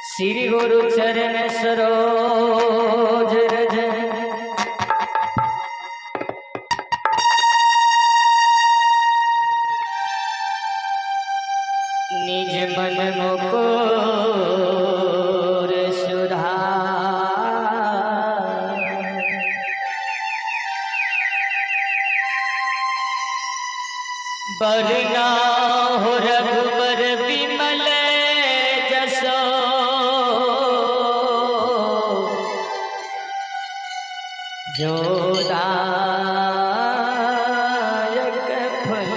श्री गुरु चरण सरोज रज निज मन मुकुर सुधार बरना हो रघुबर विमल जसो जोदायक फल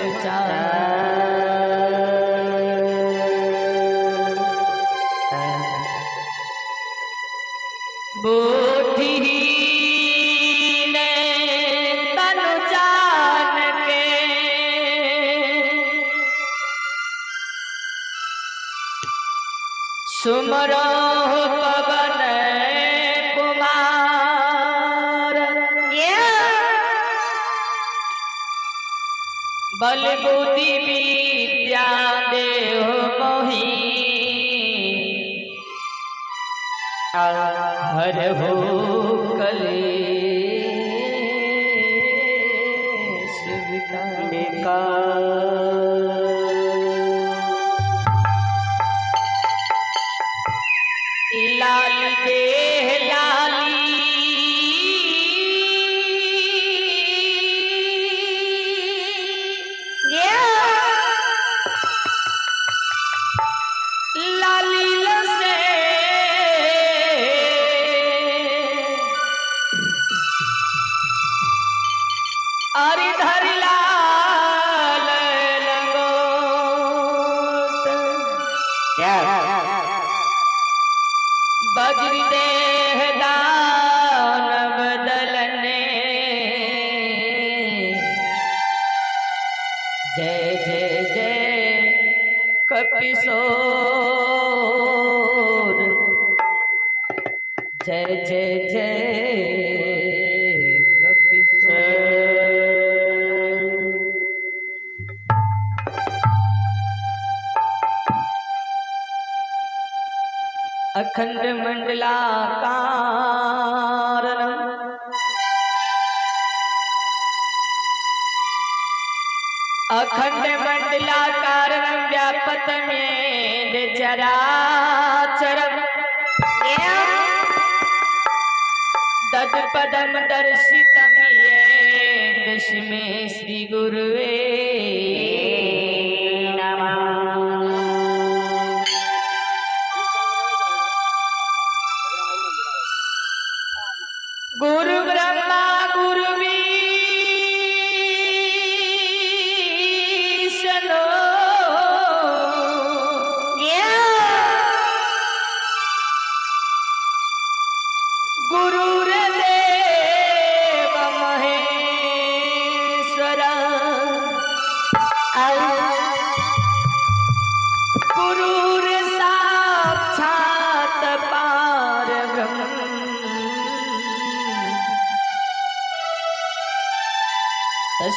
बुद्धिहीन तनु जान के सुमरो पवन बल बुद्धि विद्या देह मोहि हर हो कलेश लाल देह लाली वज्र देह दानव दलने जय जय जय कपिशोर जय जय जय कपिशोर अखंड मंडलाकारं अखंड मंडलाकारं व्यापतमेन चराचरं तत्पदं दर्शितं येन दशमे श्री गुरुवे नमः।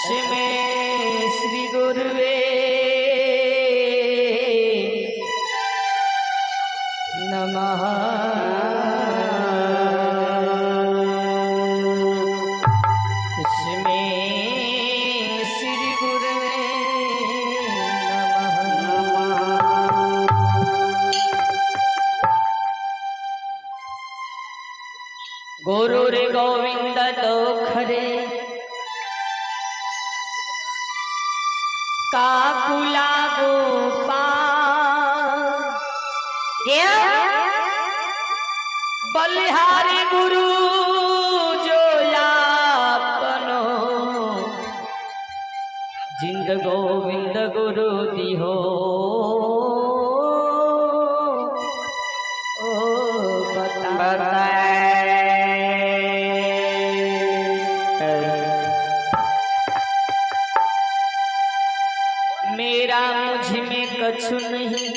तस्मै श्री गुरुवे नमः। तस्मै श्री गुरुवे नमः। गुरुर गोविंद दोखरे काकुला गोपाल बलिहारी गुरु जो यापनो जिंद गोविंद गुरु दिहो ओ मेरा मुझ में कछु नहीं,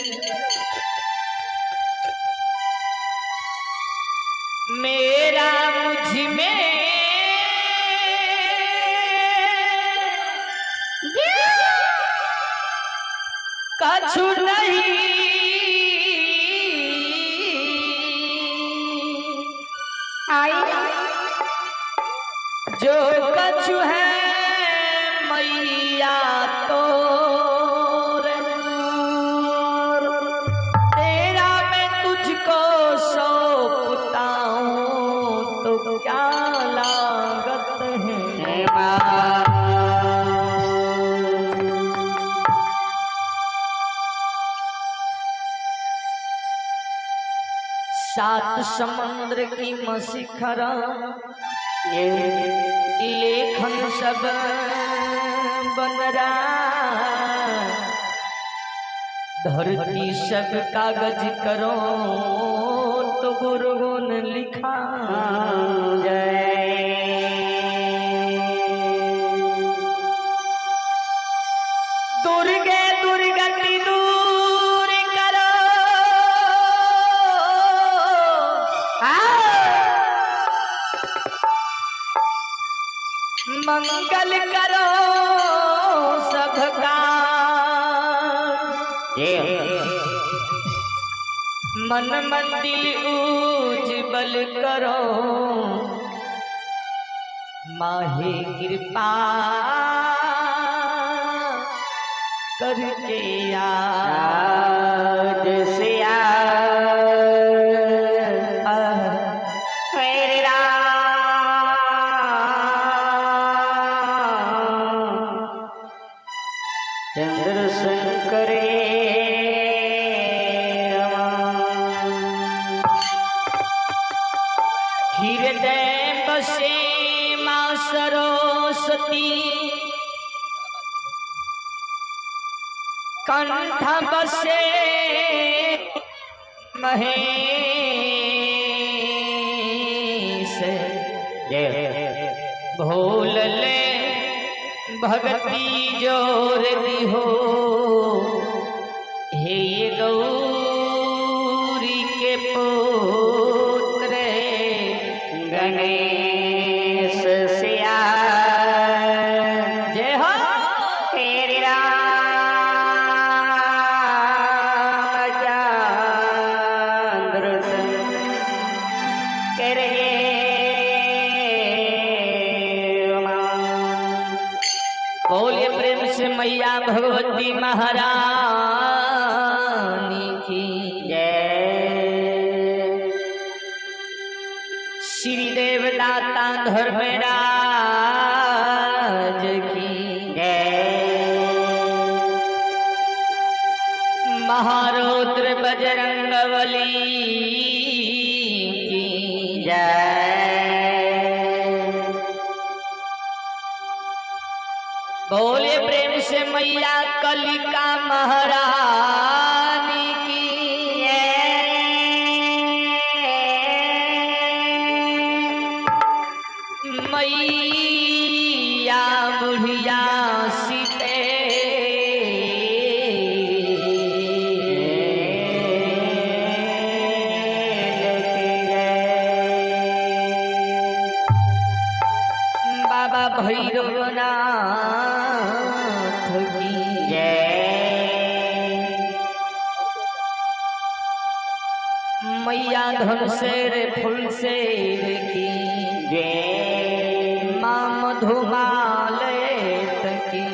मेरा मुझ में कछु नहीं, जो कछु है मैया तो तेरा मैं तुझको सौंपता हूँ, तो क्या लागत है सात समुद्र की मशिखरा लेखन सब बनरा धरती सब कागज करो तो गुरु गुण लिखा जाए। दुर्गे दुर्गति दूर करो मंगल करो सबका मन मंदिर उज्जवल करो माहे कृपा करके आज से मेरे चंद्रदर्शन करे हृदय बसे माँ सरस्वती कंठ बसे महेश भूल ले भक्ति जोर दिहो हे ये गौरी के पुत्र गणेश सिया जय हो तेरी रामचंद्र करे बोलिए प्रेम से मैया भगवती महारानी की जय। श्री देवदाता धर्मराज की जय। महारुद्र बजरंगबली की जय। बोले प्रेम से मैया कलिका महारानी की मैया बुढ़िया सीते बाबा भैरवनाथ मैया धन शेर फूल शेर की जय, माँ मधुमालय की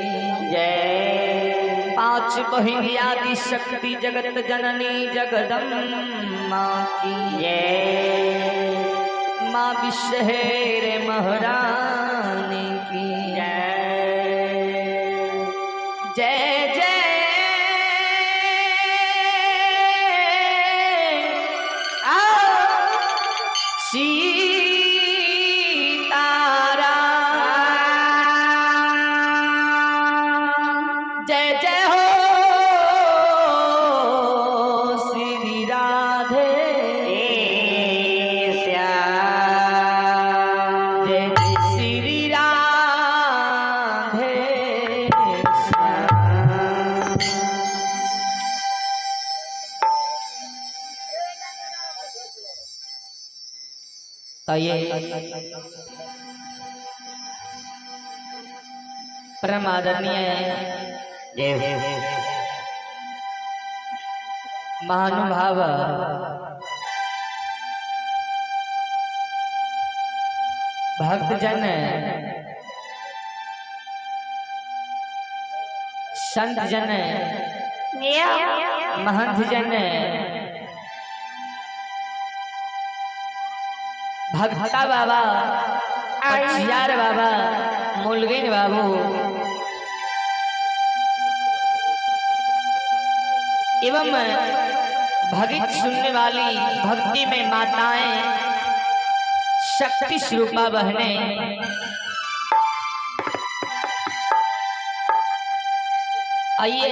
जय, पांच बहिनी आदि शक्ति जगत जननी जगदम्बा की जय, माँ विषहेर महारानी की जय जय जय जय जय हो श्री राधे श्याम, जय जय श्री राधे श्याम। तो ये परम आदरणीय महानुभाव भक्तजन संत जन महंत जन भक्ता बाबा पछियार बाबा मुलगेन बाबू एवं भगत सुनने वाली भक्ति में माताएं शक्ति स्वरूपा बहने आइए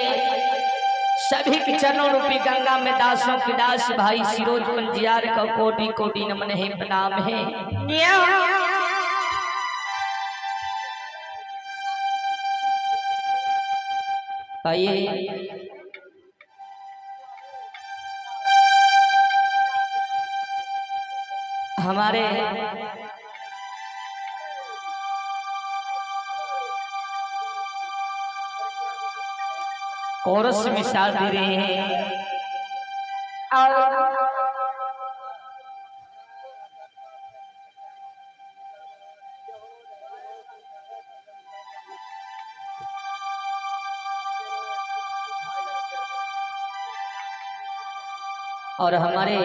सभी के चरणों रूपी गंगा में दासों के दास भाई सिरोज पंजियार का कोटि कोटि नमन है, प्रणाम है। आइए हमारे कोरस में साथ दे रहे हैं और हमारे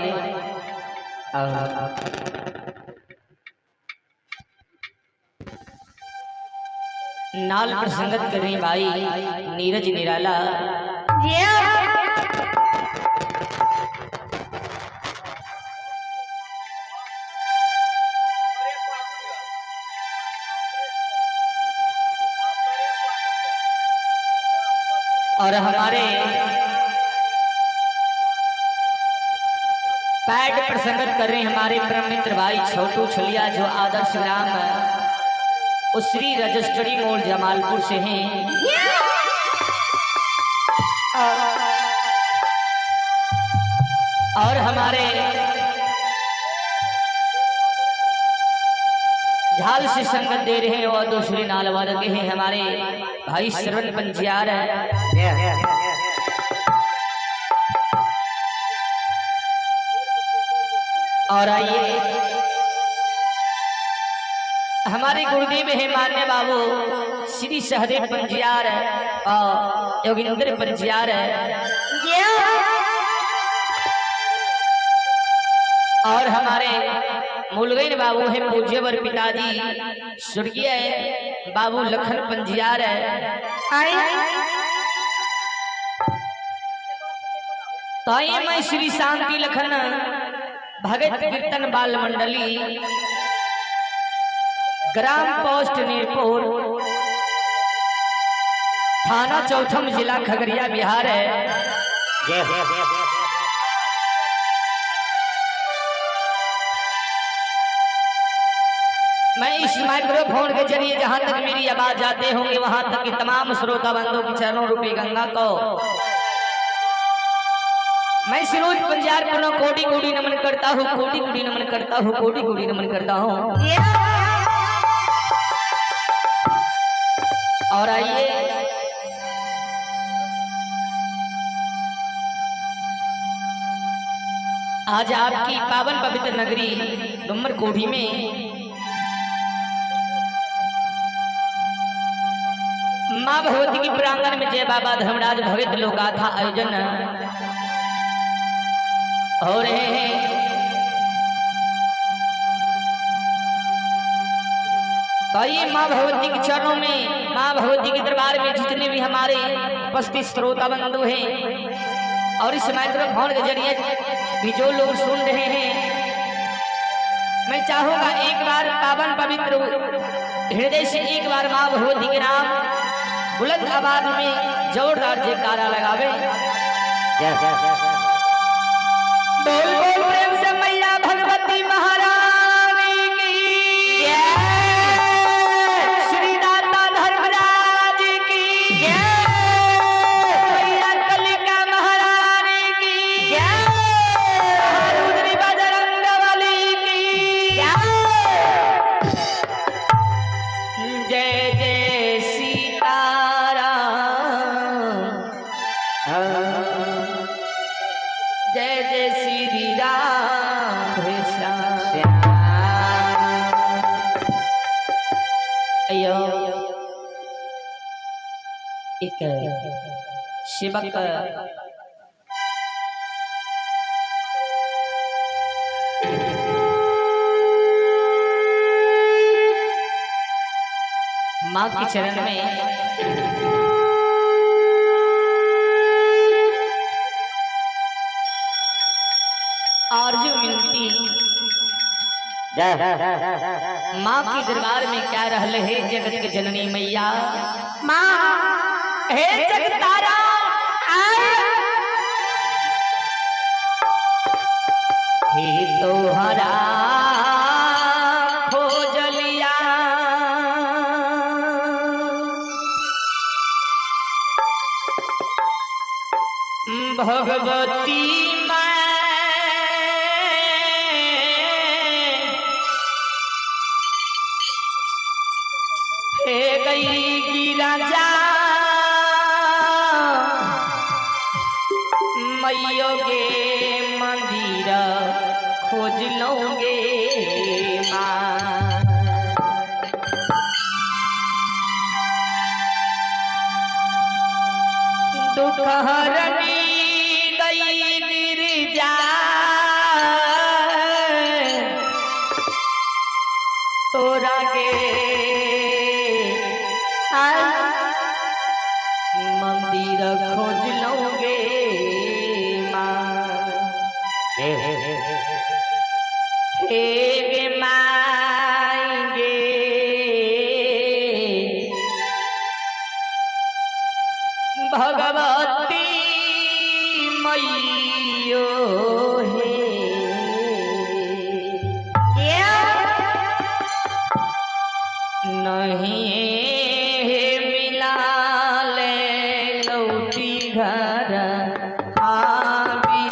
नाल पर संगत कर रही भाई नीरज निराला और हमारे पैड पर संगत कर रहे हैं हमारे परम मित्र भाई छोटू छलिया जो आदर्श ग्राम श्री रजिस्ट्री मोड़ जमालपुर से हैं और हमारे झाल से संगत दे रहे हैं और दूसरे नाल वादक हैं हमारे भाई श्रवण पंजियार और आइए हमारे गुरुदेव है मान्य बाबू श्री सहदेव पंजियार और योगिंद्र पंजियार और हमारे मुलगैन बाबू है पूज्यवर पिताजी स्वर्गीय बाबू लखन पंजियार तो आइए मैं श्री शांति लखन भगत कीर्तन बाल मंडली ग्राम पोस्ट नीरपुर थाना चौथम जिला खगड़िया बिहार है। मैं इस माइक्रोफोन के जरिए जहां तक मेरी आवाज जाते होंगे वहां तक की तमाम श्रोता बंधुओं की चरणों रूपी गंगा को मैं सिरोज पंजियार को कोटि कोटि नमन करता हूँ, कोटि कोटि नमन करता हूँ, कोटि कोटि नमन करता हूँ। और आइए आज आपकी पावन पवित्र नगरी डुमर कोठी में माँ भगवती की प्रांगण में जय बाबा धर्मराज भगत लोकगाथा आयोजन हो रहे हैं। तो ये माँ भगवती के चरणों में, माँ भगवती के दरबार में जितने भी हमारे उपस्थित श्रोता बंधु हैं और इस माइक्रोफोन के जरिए भी जो लोग सुन रहे हैं, मैं चाहूंगा एक बार पावन पवित्र हृदय से एक बार माँ भगवती के नाम बुलंद आवाज में जोरदार जयकारा लगावे। बोल बोल प्रेम से मैया भगवती महारानी की जय, श्री दाता धर्मराज की जय, मैया कलिका महारानी की जय, रुद्री बजरंगबली की जय। जय जय सीताराम, जय जय श्री राम श्याम। अयो एक सेवक माँ के चरण में आरजू मिलती माँ के दरबार में क्या रहले है जगत के जननी मैया माँ हे जगतारा हे तोहरा खोजलिया भगवती गई गिरा जा मैयो गे मंदिर खोज लोगे माँ। दुख हरनी गई गिरिजा तोरा के मंदिर खोज लोगे माँ। हे गे माई गे भगवती मैयो हे नहीं घर आवी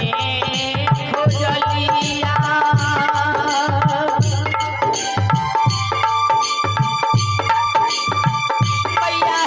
खोजलिया मैया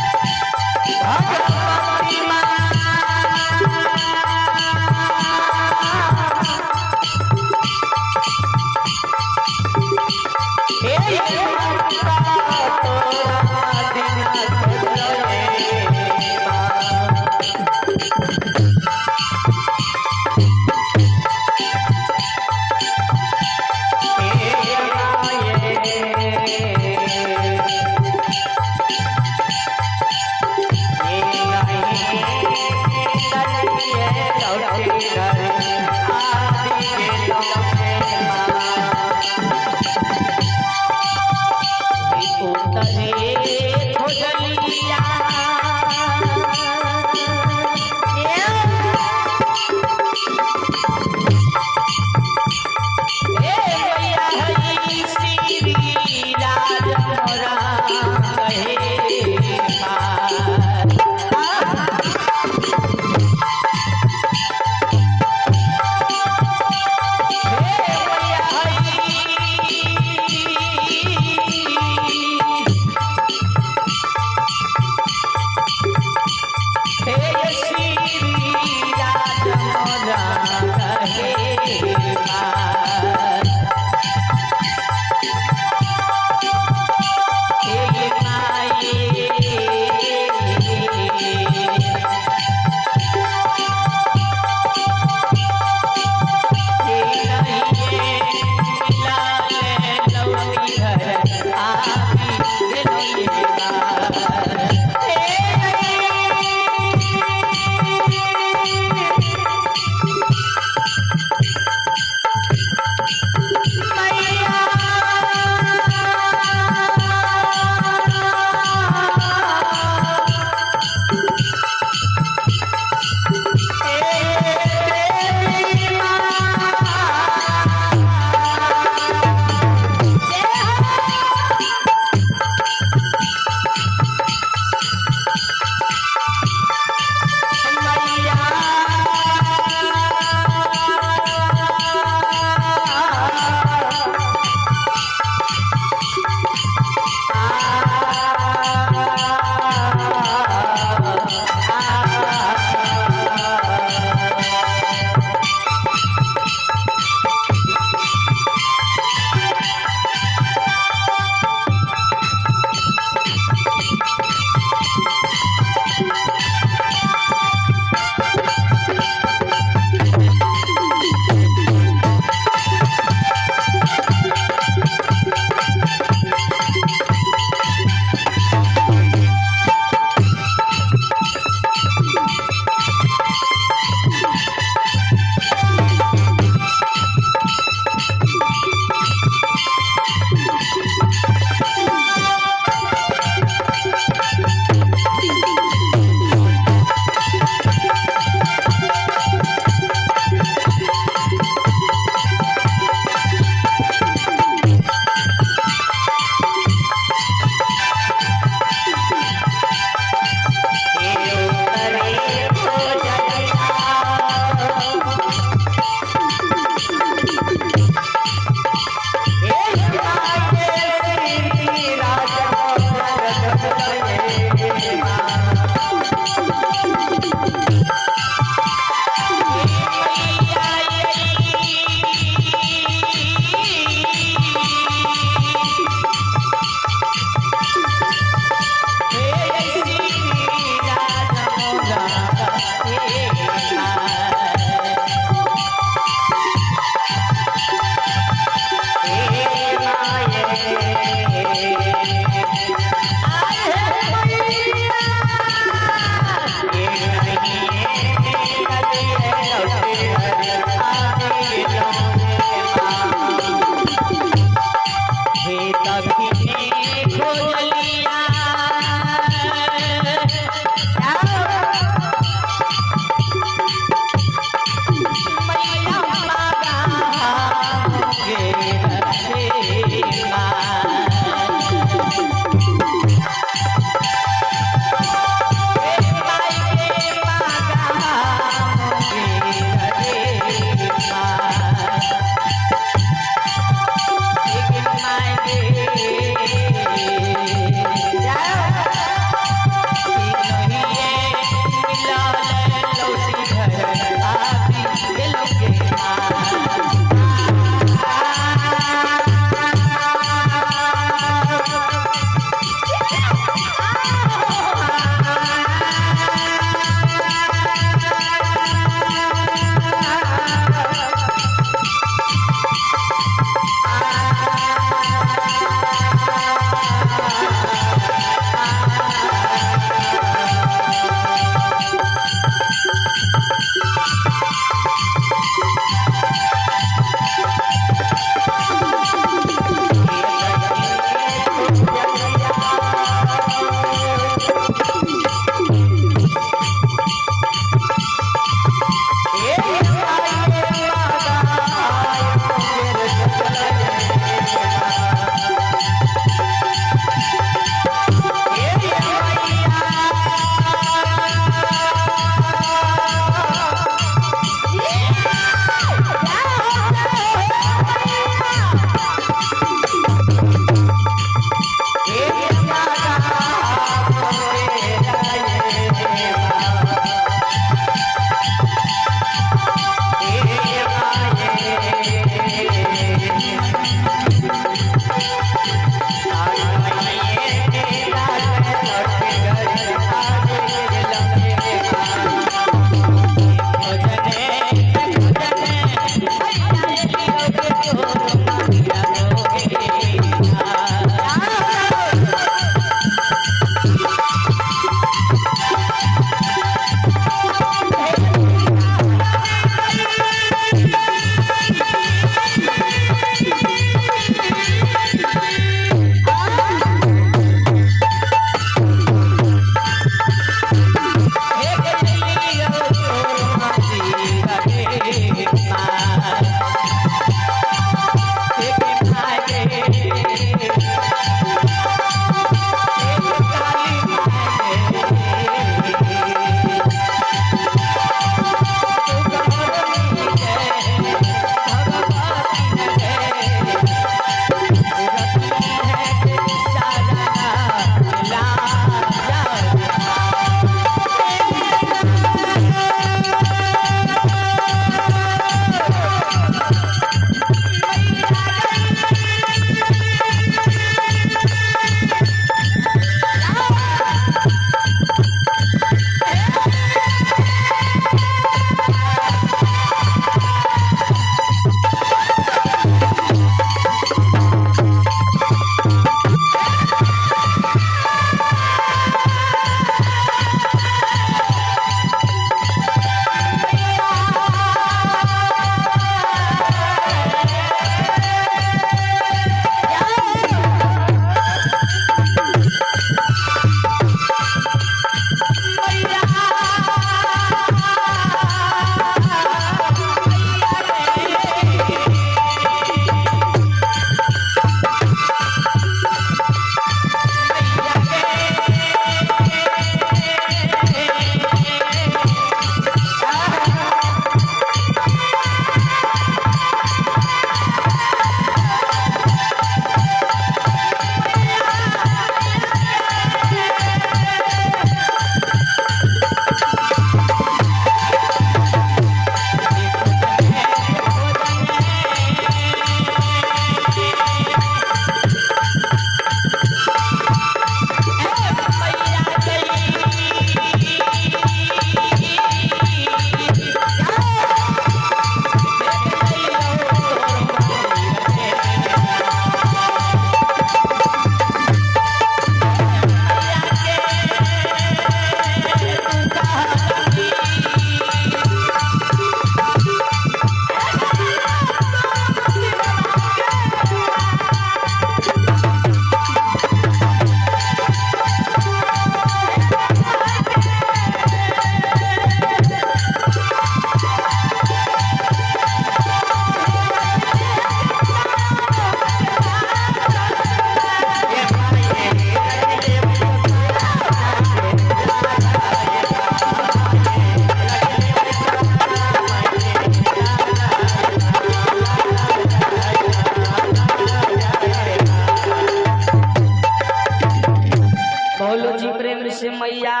बोली प्रेम से मैया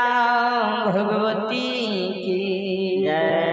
भगवती की जय।